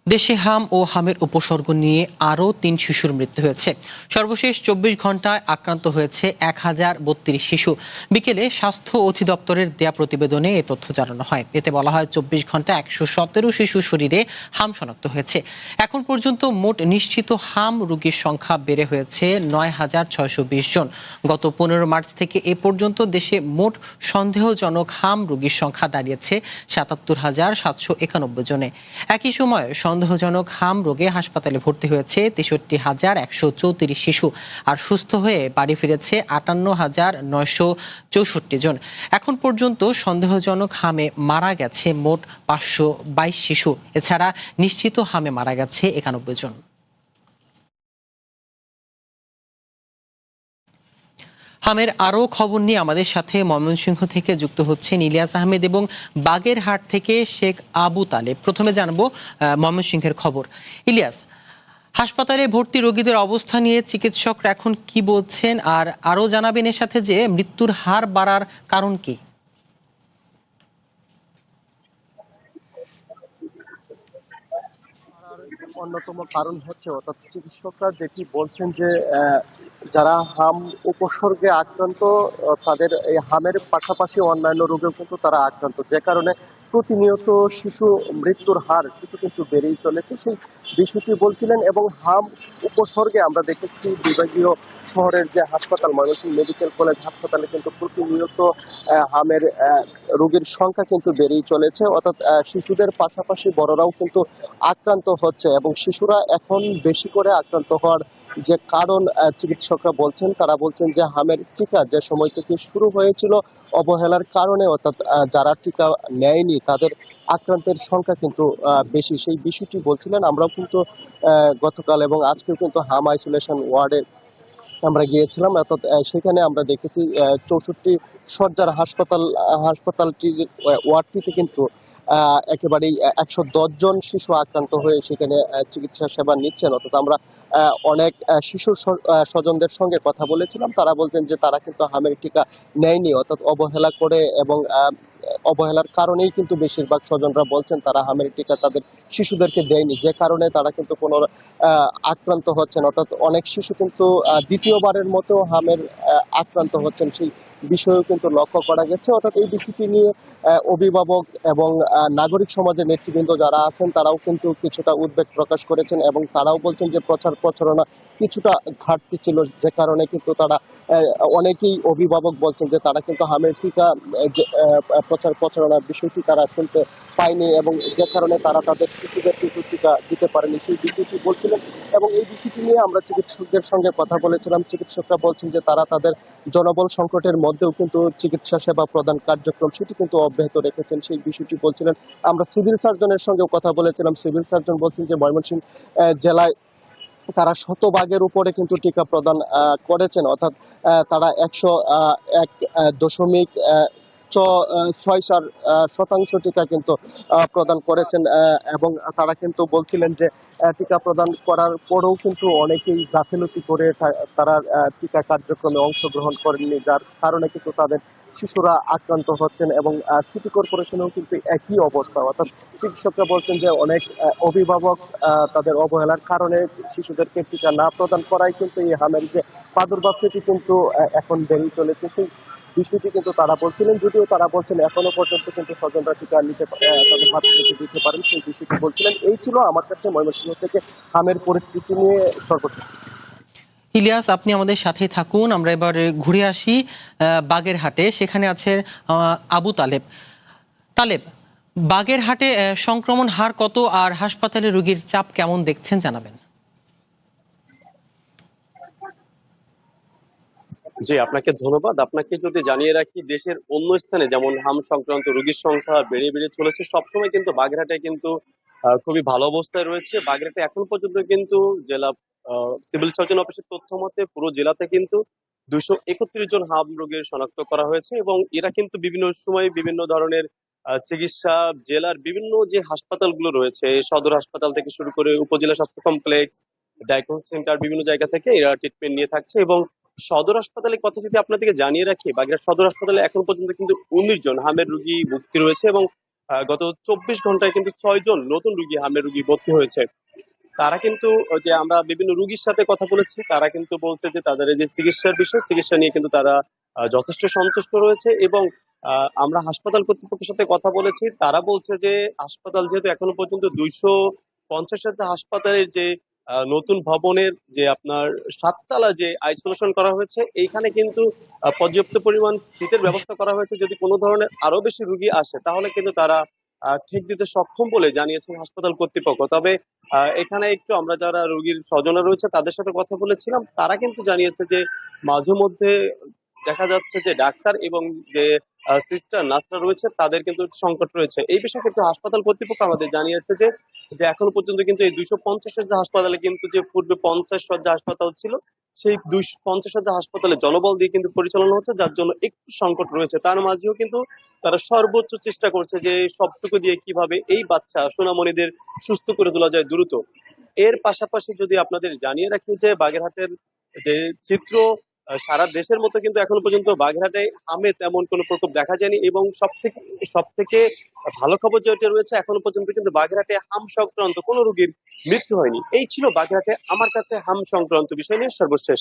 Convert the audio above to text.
দেশে হাম ও হামের উপসর্গ নিয়ে আরও ৩ শিশুর মৃত্যু হয়েছে। সর্বশেষ ২৪ ঘন্টায় আক্রান্ত হয়েছে ১,০৩২ শিশু। বিকেলে স্বাস্থ্য অধিদপ্তরের দেয়া প্রতিবেদনে এ তথ্য জানানো হয়। এতে বলা হয় ২৪ ঘন্টায় ১১৭ শিশুর শরীরে হাম শনাক্ত হয়েছে। এখন পর্যন্ত মোট নিশ্চিত হাম রোগীর সংখ্যা বেড়ে হয়েছে ৯,৬২০ জন। গত ১৫ মার্চ থেকে এ পর্যন্ত দেশে মোট সন্দেহজনক হাম রোগীর সংখ্যা দাঁড়িয়েছে ৭৭,৭৯১ জনে। একই সময়ে সন্দেহজনক হাম রোগে হাসপাতালে ভর্তি হয়েছে ৬৩,১৩৪ শিশু, আর সুস্থ হয়ে বাড়ি ফিরেছে ৫৮,৯৬৪ জন। এখন পর্যন্ত সন্দেহজনক হামে মারা গেছে মোট ৫২২ শিশু। এছাড়া নিশ্চিত হামে মারা গেছে ৯১ জন। হামের আরও খবর নিয়ে আমাদের সাথে ময়মনসিংহ থেকে যুক্ত হচ্ছেন ইলিয়াস আহমেদ এবং বাগেরহাট থেকে শেখ আবু তালেব। প্রথমে জানবো ময়মনসিংহের খবর। ইলিয়াস, হাসপাতালে ভর্তি রোগীদের অবস্থা নিয়ে চিকিৎসকরা এখন কি বলছেন, আর আরও জানাবেন এর সাথে যে মৃত্যুর হার বাড়ার কারণ কি? অন্যতম কারণ হচ্ছে, অর্থাৎ চিকিৎসকরা যেটি বলছেন যে যারা হাম উপসর্গে আক্রান্ত, তাদের এই হামের পাশাপাশি অন্যান্য রোগেও কিন্তু তারা আক্রান্ত, যে কারণে প্রতিনিয়ত শিশু মৃত্যুর হার কিন্তু বেড়েই চলেছে, সেই বিষয়টি বলছিলেন। এবং হাম উপসর্গে আমরা দেখেছি বিভাগীয় শহরের যে হাসপাতাল ময়মনসিংহ মেডিকেল কলেজ হাসপাতালে কিন্তু প্রতিনিয়ত হামের রোগীর সংখ্যা কিন্তু বেড়েই চলেছে, অর্থাৎ শিশুদের পাশাপাশি বড়রাও কিন্তু আক্রান্ত হচ্ছে। এবং শিশুরা এখন বেশি করে আক্রান্ত হওয়ার যে কারণ চিকিৎসকরা বলছেন, তারা বলছেন যে হামের টিকা যে সময় থেকে শুরু হয়েছিল অবহেলার কারণে, অর্থাৎ যারা টিকা নেয়নি তাদের আক্রান্তের সংখ্যা কিন্তু বেশি, সেই বিষয়টি বলছিলেন। আমরাও কিন্তু গতকাল এবং আজকেও কিন্তু হাম আইসোলেশন ওয়ার্ডে আমরা গিয়েছিলাম, অর্থাৎ সেখানে আমরা দেখেছি ৬৪ শয্যার হাসপাতালটির ওয়ার্ডটিতে কিন্তু একেবারেই ১১০ জন শিশু আক্রান্ত হয়ে সেখানে চিকিৎসা সেবা নিচ্ছেন। অর্থাৎ আমরা অনেক শিশুর স্বজনদের সঙ্গে কথা বলেছিলাম, তারা বলছেন যে তারা কিন্তু হামের টিকা নেয়নি, অর্থাৎ অবহেলা করে, এবং অবহেলার কারণেই কিন্তু বেশিরভাগ স্বজনরা বলছেন তারা হামের টিকা তাদের শিশুদেরকে দেয়নি, যে কারণে তারা কিন্তু কোনো আক্রান্ত হচ্ছেন। অর্থাৎ অনেক শিশু কিন্তু দ্বিতীয়বারের মতো হামের আক্রান্ত হচ্ছেন, সেই বিষয়েও কিন্তু লক্ষ্য করা গেছে। অর্থাৎ এই বিষয়টি নিয়ে অভিভাবক এবং নাগরিক সমাজের নেতৃবৃন্দ যারা আছেন তারাও কিন্তু কিছুটা উদ্বেগ প্রকাশ করেছেন, এবং তারাও বলছেন যে প্রচার প্রচারণা কিছুটা ঘাটতি ছিল, যে কারণে কিন্তু তারা অনেকেই অভিভাবক বলছেন যে তারা কিন্তু হামের টিকা যে প্রচার প্রচারণার বিষয়টি তারা শুনতে পায়নি, এবং যে কারণে তারা তাদের শিশুদের কিন্তু টিকা দিতে পারেনি, সেই বিষয়টি বলছিলেন। এবং এই বিষয়টি নিয়ে আমরা চিকিৎসকদের সঙ্গে কথা বলেছিলাম, চিকিৎসকরা বলছেন যে তারা তাদের জনবল সংকটের মধ্যেও কিন্তু চিকিৎসা সেবা প্রদান কার্যক্রম সেটি কিন্তু অব্যাহত রেখেছেন, সেই বিষয়টি বলছিলেন। আমরা সিভিল সার্জনের সঙ্গেও কথা বলেছিলাম, সিভিল সার্জন বলছেন যে ময়মনসিংহ জেলায় তারা শতভাগের উপরে কিন্তু টিকা প্রদান করেছেন, অর্থাৎ তারা ১০১.৬৪% টিকা কিন্তু প্রদান করেছেন। এবং তারা কিন্তু বলছিলেন যে টিকা প্রদান করার পরেও কিন্তু অনেকেই গাফিলতি করে তারা টিকা কার্যক্রমে অংশগ্রহণ করেননি, যার কারণে কিন্তু তাদের শিশুরা আক্রান্ত হচ্ছেন। এবং সিটি কর্পোরেশনেও কিন্তু একই অবস্থা, অর্থাৎ চিকিৎসকরা বলছেন যে অনেক অভিভাবক তাদের অবহেলার কারণে শিশুদেরকে টিকা না প্রদান করাই কিন্তু এই হামের যে প্রাদুর্ভাব সেটি কিন্তু এখন বেড়েই চলেছে, সেই বিষয়টি কিন্তু তারা বলছিলেন। যদিও তারা বলছেন এখনো পর্যন্ত কিন্তু স্বজনরা টিকা নিতে তাদের হাত থেকে দিতে পারেন, সেই বিষয়টি বলছিলেন। এই ছিল আমার কাছে ময়মনসিংহ থেকে হামের পরিস্থিতি নিয়ে সর্বোচ্চ। ইলিয়াস, আপনি আমাদের সাথে থাকুন। আমরা এবার ঘুরে আসি বাগেরহাটে। সেখানে আছে আবু তালেব। তালেব, বাগেরহাটে সংক্রমণ হার কত, আর হাসপাতালে রোগীর চাপ কেমন দেখছেন জানাবেন। জি, আপনাকে ধন্যবাদ। আপনাকে যদি জানিয়ে রাখি, দেশের অন্য স্থানে যেমন হাম সংক্রান্ত রোগীর সংখ্যা বেড়ে বেড়ে চলেছে, সবসময় কিন্তু বাগেরহাটে কিন্তু খুবই ভালো অবস্থায় রয়েছে। বাগেরহাটে এখন পর্যন্ত কিন্তু জেলা সিভিল সার্জন অফিসের তথ্য মতে পুরো জেলাতে কিন্তু 231 জন হাম রোগীর শনাক্ত করা হয়েছে, এবং এরা কিন্তু বিভিন্ন সময় বিভিন্ন ধরনের চিকিৎসা, জেলার বিভিন্ন যে হাসপাতালগুলো রয়েছে, সদর হাসপাতাল থেকে শুরু করে উপজেলা স্বাস্থ্য কমপ্লেক্স, ডায়াগনস্টিক সেন্টার, বিভিন্ন জায়গা থেকে এরা ট্রিটমেন্ট নিয়ে থাকছে। এবং সদর হাসপাতালের কথা যদি আপনাদেরকে জানিয়ে রাখি, বাগেরহাট সদর হাসপাতালে এখন পর্যন্ত কিন্তু 19 জন হামের রোগী ভর্তি রয়েছে, এবং গত 24 ঘন্টায় কিন্তু 6 জন নতুন রোগী, হামের রোগী ভর্তি হয়েছে। তারা কিন্তু ওই যে আমরা বিভিন্ন রোগীর সাথে কথা বলেছি, তারা কিন্তু বলছে যে তাদের এই যে চিকিৎসার বিষয়, চিকিৎসা নিয়ে কিন্তু তারা যথেষ্ট সন্তুষ্ট রয়েছে। এবং আমরা হাসপাতাল কর্তৃপক্ষের সাথে কথা বলেছি, তারা বলছে যে হাসপাতাল যেহেতু এখনো পর্যন্ত 250 যে হাসপাতালের যে নতুন ভবনের যে আপনার 7 তলা যে আইসোলেশন করা হয়েছে, এইখানে কিন্তু পর্যাপ্ত পরিমাণ সিটের ব্যবস্থা করা হয়েছে। যদি কোনো ধরনের আরো বেশি রোগী আসে তাহলে কিন্তু তারা ঠিক দিতে সক্ষম বলে জানিয়েছেন হাসপাতাল কর্তৃপক্ষ। তবে এখানে একটু আমরা যারা রোগীর স্বজনরা রয়েছে তাদের সাথে কথা বলেছিলাম, তারা কিন্তু জানিয়েছে যে মাঝে মধ্যে দেখা যাচ্ছে যে ডাক্তার এবং যে সিস্টার নার্সরা রয়েছে তাদের কিন্তু একটু সংকট রয়েছে। এই বিষয়ে কিন্তু হাসপাতাল কর্তৃপক্ষ আমাদের জানিয়েছে যে যে এখনো পর্যন্ত কিন্তু এই 250 যে হাসপাতালে কিন্তু যে পূর্বে 50 শয্যা হাসপাতাল ছিল, সেই 250 শয্যা হাসপাতালে জনবল দিয়ে কিন্তু পরিচালনা হচ্ছে, যার জন্য একটু সংকট রয়েছে। তার মাঝেও কিন্তু তারা সর্বোচ্চ চেষ্টা করছে যে সবটুকু দিয়ে কিভাবে এই বাচ্চা সোনামণিদের সুস্থ করে তোলা যায় দ্রুত। এর পাশাপাশি যদি আপনাদের জানিয়ে রাখি যে বাগেরহাটের যে চিত্র, সারা দেশের মতো কিন্তু এখনো পর্যন্ত বাগেরহাটে আমে তেমন কোনো প্রকোপ দেখা যায়নি। এবং সব থেকে ভালো খবর যেটা রয়েছে, এখনো পর্যন্ত কিন্তু বাগেরহাটে হাম সংক্রান্ত কোনো রোগীর মৃত্যু হয়নি। এই ছিল বাগেরহাটে আমার কাছে হাম সংক্রান্ত বিষয় নিয়ে সর্বশেষ।